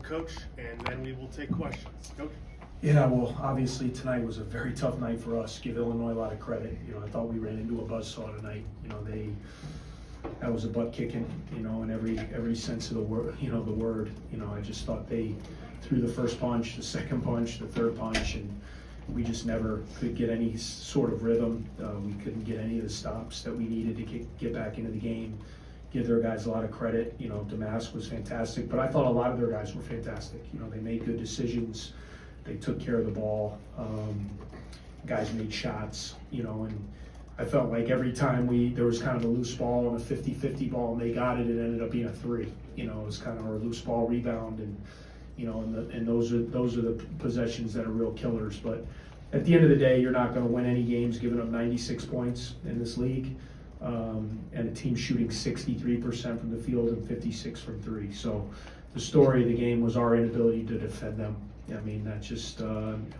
Coach, and then we will take questions. Coach? Yeah, well, obviously tonight was a very tough night for us. Give Illinois a lot of credit. I thought we ran into a buzzsaw tonight. That was a butt kicking, in every sense of the word, the word. I just thought they threw the first punch, the second punch, the third punch, and we just never could get any sort of rhythm. We couldn't get any of the stops that we needed to get back into the game. Give their guys a lot of credit. Damask was fantastic, but I thought a lot of their guys were fantastic. They made good decisions. They took care of the ball. Guys made shots, and I felt like every time there was kind of a loose ball and a 50-50 ball and they got it, it ended up being a three. It was kind of a loose ball rebound, and and those are the possessions that are real killers. But at the end of the day, you're not going to win any games giving up 96 points in this league, and a team shooting 63% from the field and 56 from three. So the story of the game was our inability to defend them. I mean, that just, and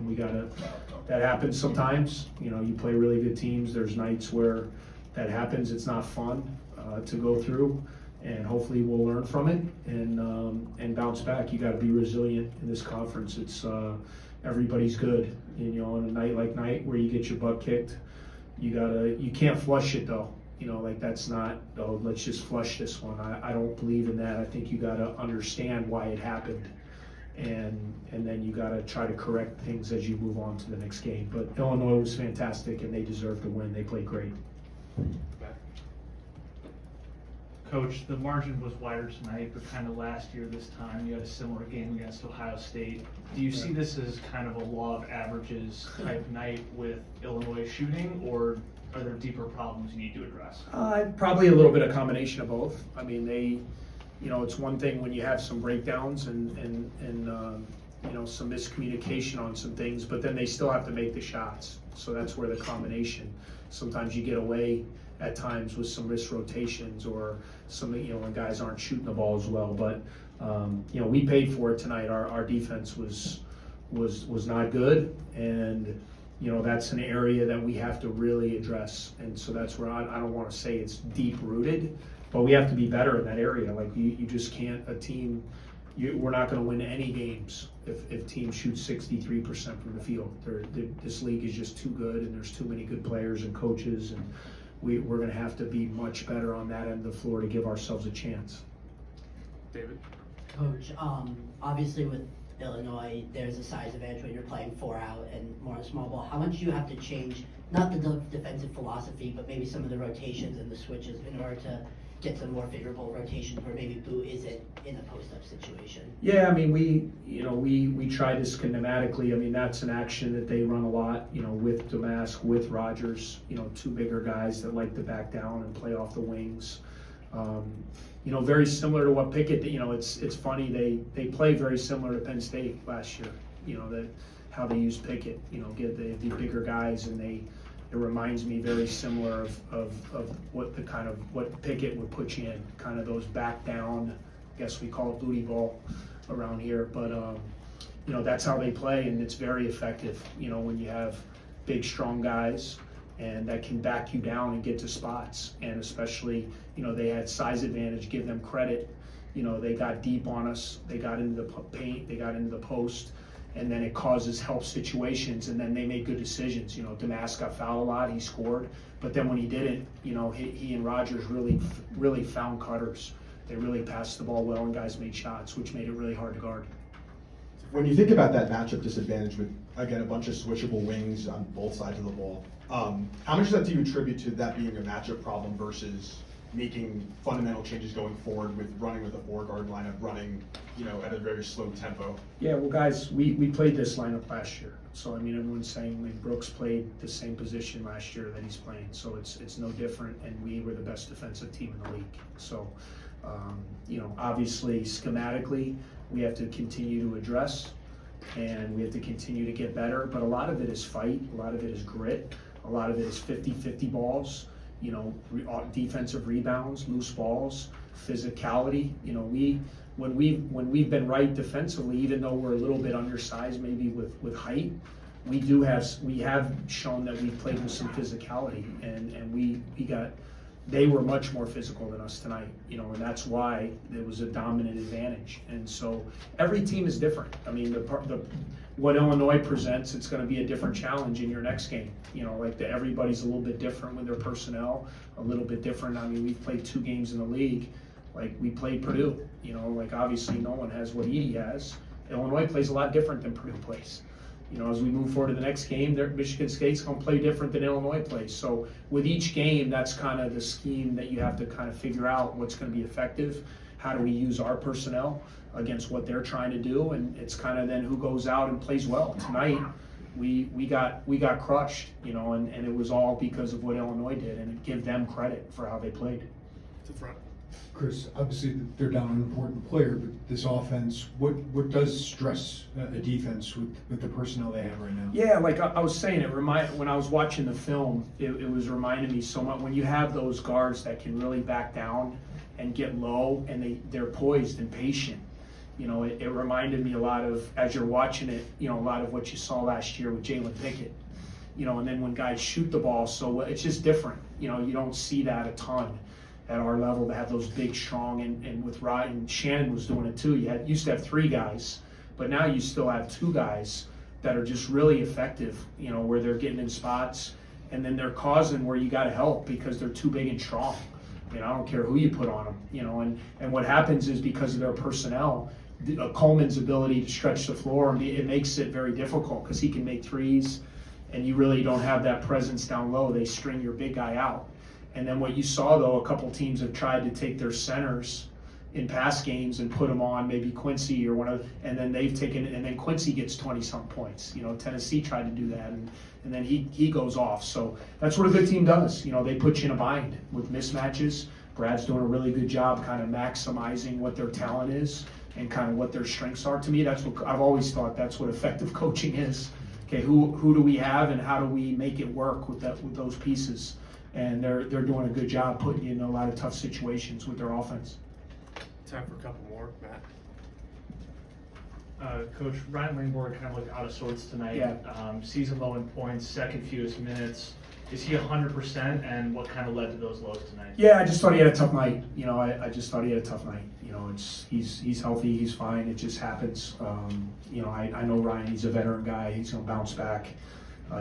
that happens sometimes. You play really good teams. There's nights where that happens. It's not fun to go through, and hopefully we'll learn from it and bounce back. You got to be resilient in this conference. It's everybody's good. On a night like night where you get your butt kicked, you can't flush it though. That's not, oh, let's just flush this one. I don't believe in that. I think you got to understand why it happened. And then you got to try to correct things as you move on to the next game. But Illinois was fantastic, and they deserved to win. They played great. Coach, the margin was wider tonight, but kind of last year this time you had a similar game against Ohio State. Do you see this as kind of a law of averages type night with Illinois shooting, or are there deeper problems you need to address? Probably a little bit of combination of both. I mean, it's one thing when you have some breakdowns and some miscommunication on some things, but then they still have to make the shots. So that's where the combination. Sometimes you get away at times with some missed rotations or some, when guys aren't shooting the ball as well. But we paid for it tonight. Our defense was not good, and that's an area that we have to really address. And so that's where I don't want to say it's deep rooted, but we have to be better in that area. Like you just can't, we're not going to win any games if teams shoot 63% from the field. This league is just too good, and there's too many good players and coaches, and we're going to have to be much better on that end of the floor to give ourselves a chance. David? Coach, obviously with Illinois, there's a size advantage when you're playing 4 out and more on small ball. How much do you have to change, not the defensive philosophy, but maybe some of the rotations and the switches in order to get some more favorable rotations where maybe Boo isn't in a post-up situation? Yeah, I mean, we try this kinematically. I mean, that's an action that they run a lot, with Damask, with Rogers, two bigger guys that like to back down and play off the wings. Very similar to what Pickett, it's funny, they play very similar to Penn State last year, how they use Pickett, get the bigger guys, and it reminds me very similar of what Pickett would put you in, kind of those back down, I guess we call it booty ball around here, but that's how they play, and it's very effective, when you have big, strong guys and that can back you down and get to spots. And especially, they had size advantage, give them credit. They got deep on us, they got into the paint, they got into the post, and then it causes help situations, and then they made good decisions. Damask got fouled a lot, he scored, but then when he didn't, he and Rogers really found cutters. They really passed the ball well, and guys made shots, which made it really hard to guard. When you think about that matchup disadvantage with, again, a bunch of switchable wings on both sides of the ball, how much of that do you attribute to that being a matchup problem versus making fundamental changes going forward with running with a 4-guard lineup, running, at a very slow tempo? Yeah, well, guys, we played this lineup last year. So, I mean, everyone's saying Brooks played the same position last year that he's playing. So it's no different, and we were the best defensive team in the league. So, obviously, schematically, we have to continue to address, and we have to continue to get better. But a lot of it is fight, a lot of it is grit, a lot of it is 50-50 balls, defensive rebounds, loose balls, physicality. When we've been right defensively, even though we're a little bit undersized maybe with height, we have shown that we've played with some physicality, and we got they were much more physical than us tonight, you know, and that's why it was a dominant advantage. And so every team is different. I mean, what Illinois presents, it's going to be a different challenge in your next game. You know, like everybody's a little bit different with their personnel, a little bit different. I mean, we've played 2 games in the league. Like we played Purdue, you know, like obviously no one has what Edie has. Illinois plays a lot different than Purdue plays. You know, as we move forward to the next game, Michigan State's going to play different than Illinois plays. So with each game, that's kind of the scheme that you have to kind of figure out what's going to be effective. How do we use our personnel against what they're trying to do? And it's kind of then who goes out and plays well. Tonight, we got crushed, you know, and it was all because of what Illinois did, and give them credit for how they played. To front. Chris, obviously they're down an important player, but this offense, what does stress a defense with the personnel they have right now? Yeah, like I was saying, when I was watching the film, it was reminding me so much, when you have those guards that can really back down and get low, and they're poised and patient. You know, it reminded me a lot of, as you're watching it, you know, a lot of what you saw last year with Jalen Pickett. You know, and then when guys shoot the ball so well, it's just different. You know, you don't see that a ton at our level, to have those big, strong, and with Ryan, Shannon was doing it too. You used to have 3 guys, but now you still have 2 guys that are just really effective, you know, where they're getting in spots, and then they're causing where you got to help because they're too big and strong. I mean, I don't care who you put on them, you know, and what happens is because of their personnel, Coleman's ability to stretch the floor, it makes it very difficult because he can make threes, and you really don't have that presence down low. They string your big guy out. And then what you saw, though, a couple teams have tried to take their centers in past games and put them on maybe Quincy or one of, and then they've taken, and then Quincy gets 20-some points. You know, Tennessee tried to do that, and then he goes off. So that's what a good team does. You know, they put you in a bind with mismatches. Brad's doing a really good job kind of maximizing what their talent is and kind of what their strengths are. To me, that's what I've always thought, that's what effective coaching is. Okay, who do we have and how do we make it work with those pieces? And they're doing a good job putting you in a lot of tough situations with their offense. Time for a couple more, Matt. Coach, Ryan Langborg kind of looked out of sorts tonight. Yeah. Season low in points, second fewest minutes. Is he 100%, and what kind of led to those lows tonight? Yeah, I just thought he had a tough night. You know, I just thought he had a tough night. You know, he's healthy, he's fine. It just happens. You know, I know Ryan. He's a veteran guy. He's gonna bounce back.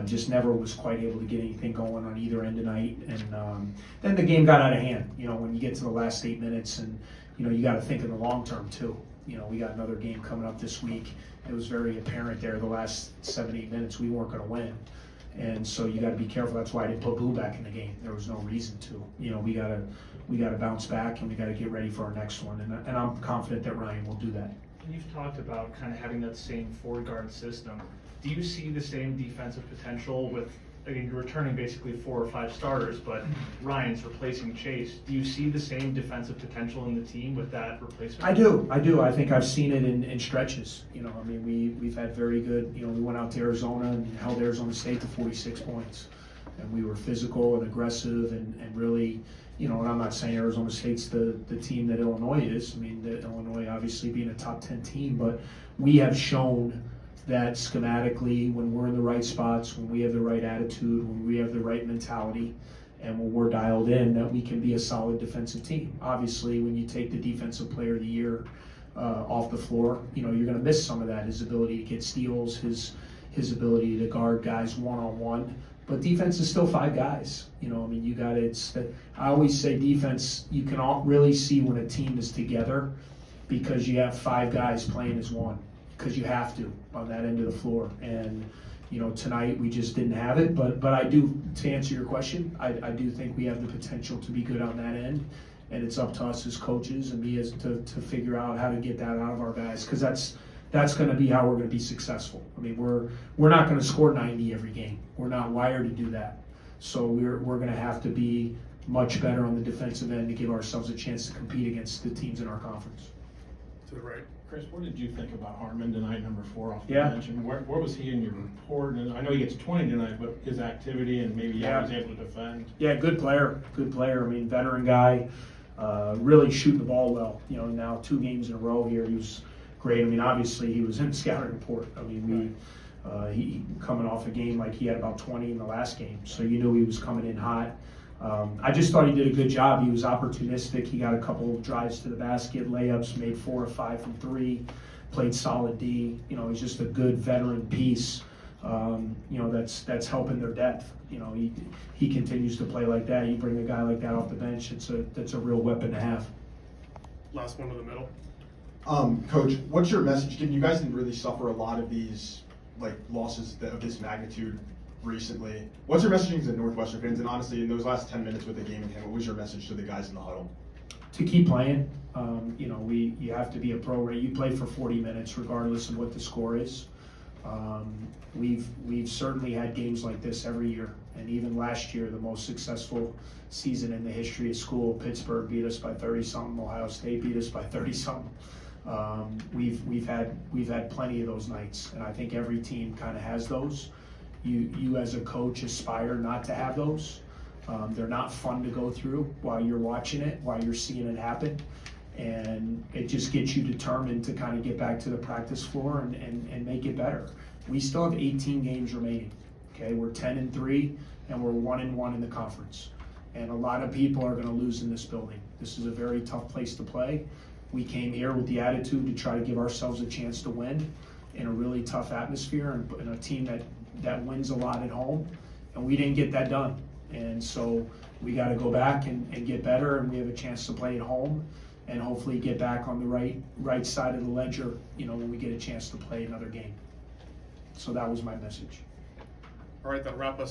Just never was quite able to get anything going on either end tonight. And then the game got out of hand. You know, when you get to the last 8 minutes, and you know, you got to think in the long term too. You know, we got another game coming up this week. It was very apparent there the last 7-8 minutes we weren't going to win. And so you got to be careful. That's why I didn't put Boo back in the game. There was no reason to. You know, we got to bounce back, and we got to get ready for our next one. And I'm confident that Ryan will do that. You've talked about kind of having that same four-guard system. Do you see the same defensive potential with, again, you're returning basically 4 or 5 starters, but Ryan's replacing Chase. Do you see the same defensive potential in the team with that replacement? I do. I think I've seen it in stretches. You know, I mean, we've had very good, you know, we went out to Arizona and held Arizona State to 46 points. And we were physical and aggressive and really, you know, and I'm not saying Arizona State's the team that Illinois is. I mean, Illinois obviously being a top 10 team, but we have shown that schematically, when we're in the right spots, when we have the right attitude, when we have the right mentality, and when we're dialed in, that we can be a solid defensive team. Obviously, when you take the defensive player of the year off the floor, you know, you're going to miss some of that, his ability to get steals, his ability to guard guys one-on-one. But defense is still 5 guys. You know, I mean, you got it. I always say defense, you can really see when a team is together because you have 5 guys playing as one. Because you have to on that end of the floor. And, you know, tonight we just didn't have it. But I do, to answer your question, I do think we have the potential to be good on that end. And it's up to us as coaches and me as to figure out how to get that out of our guys. Because that's going to be how we're going to be successful. I mean, we're not going to score 90 every game. We're not wired to do that. So we're going to have to be much better on the defensive end to give ourselves a chance to compete against the teams in our conference. To the right. Chris, what did you think about Harmon tonight, number 4 off the Yeah. bench? And where was he in your report? And I know he gets 20 tonight, but his activity and maybe how he was able to defend. Yeah, good player. I mean, veteran guy, really shooting the ball well. You know, now 2 games in a row here, he was great. I mean, obviously he was in the scouting report. I mean, he coming off a game like he had about 20 in the last game, so you knew he was coming in hot. I just thought he did a good job. He was opportunistic. He got a couple of drives to the basket, layups, made 4 or 5 from 3, played solid D. You know, he's just a good veteran piece. You know, that's helping their depth. You know, he continues to play like that. You bring a guy like that off the bench, that's a real weapon to have. Last one to the middle. Coach, what's your message? You guys didn't really suffer a lot of these like losses of this magnitude recently. What's your messaging to Northwestern fans? And honestly, in those last 10 minutes with the game in hand, what was your message to the guys in the huddle? To keep playing. You know, you have to be a pro rate. You play for 40 minutes regardless of what the score is. We've certainly had games like this every year, and even last year, the most successful season in the history of school, Pittsburgh beat us by 30-something, Ohio State beat us by 30-something. We've had plenty of those nights, and I think every team kind of has those. You as a coach aspire not to have those. They're not fun to go through while you're watching it, while you're seeing it happen. And it just gets you determined to kind of get back to the practice floor and make it better. We still have 18 games remaining. Okay, we're 10-3 and we're 1-1 in the conference. And a lot of people are going to lose in this building. This is a very tough place to play. We came here with the attitude to try to give ourselves a chance to win in a really tough atmosphere and a team that wins a lot at home. And we didn't get that done. And so we got to go back and get better, and we have a chance to play at home and hopefully get back on the right side of the ledger, you know, when we get a chance to play another game. So that was my message. All right, that'll wrap us